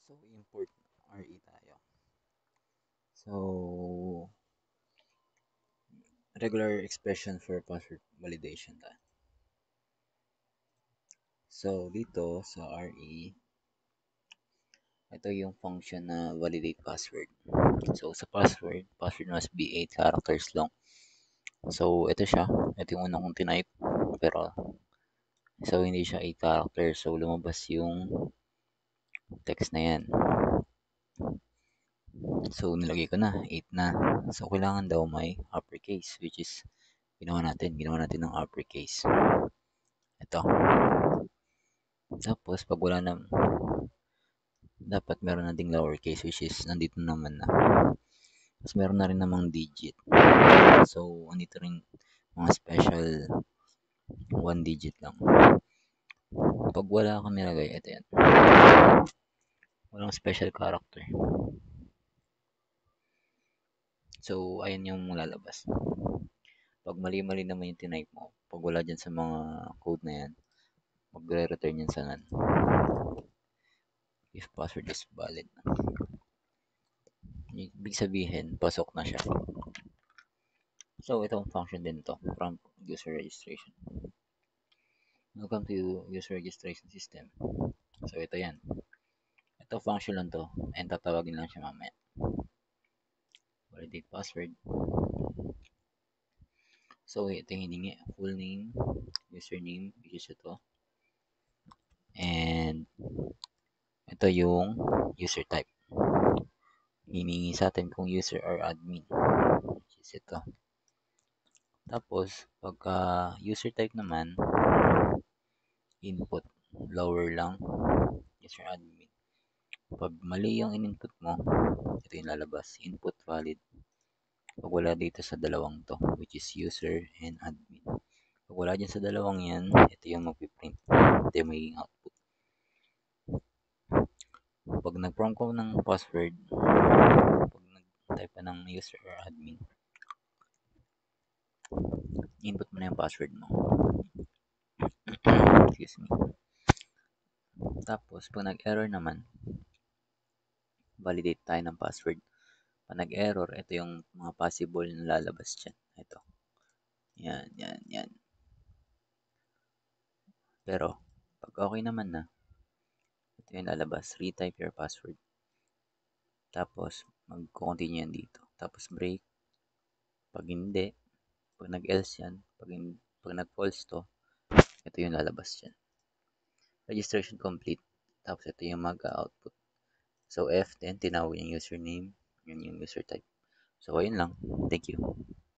So, import RE tayo. So, regular expression for password validation tayo. So, dito sa RE, ito yung function na validate password. So, sa password must be 8 characters long. So, ito siya. Ito yung una kong tinype. Pero, hindi siya 8 characters. So, lumabas yung text na yan. So, nilagay ko na. 8 na. So, kailangan daw may uppercase, which is ginawa natin. Ginawa natin ng uppercase. Ito. Tapos, pag wala na, dapat meron na ding lowercase, which is nandito naman na. Tapos, meron na rin namang digit. So, andito rin mga special 1 digit lang. Pag wala kang nilagay, ito yan. Walang special character. So, ayan yung lalabas. Pag mali-mali naman yung tinype mo, pag wala dyan sa mga code na yan, magre-return yan sa none. If password is valid. Ibig sabihin, pasok na siya. So, itong function din to from user registration. Welcome to user registration system. So, ito yan. Ito function lang to and tatawagin lang siya mamaya. Validate password. So, ito yung hiningi. Full name, username, which is ito. And, ito yung user type. Hiningi sa atin kung user or admin. Which is ito. Tapos, pagka user type naman, input, lower lang, user admin. Pag mali yung in-input mo, ito yung lalabas, input valid. Pag wala dito sa dalawang to, which is user and admin. Pag wala dyan sa dalawang yan, ito yung mag-print. Ito yung magiging output. Pag nag-prompt ko ng password, pag nag-type ka ng user or admin, input mo na yung password mo. Excuse me. Tapos, pag nag-error naman, validate tayo ng password. Pag nag-error, ito yung mga possible na lalabas dyan. Ito. Yan. Pero, pag okay naman na, ito yung lalabas. Retype your password. Tapos, mag-continue yan dito. Tapos, break. Pag hindi, pag nag-else yan, pag nag-false to, ito yung lalabas dyan. Registration complete. Tapos, ito yung mag-output. So, F, then tinawag yung username. Yun yung user type. So, ayun lang. Thank you.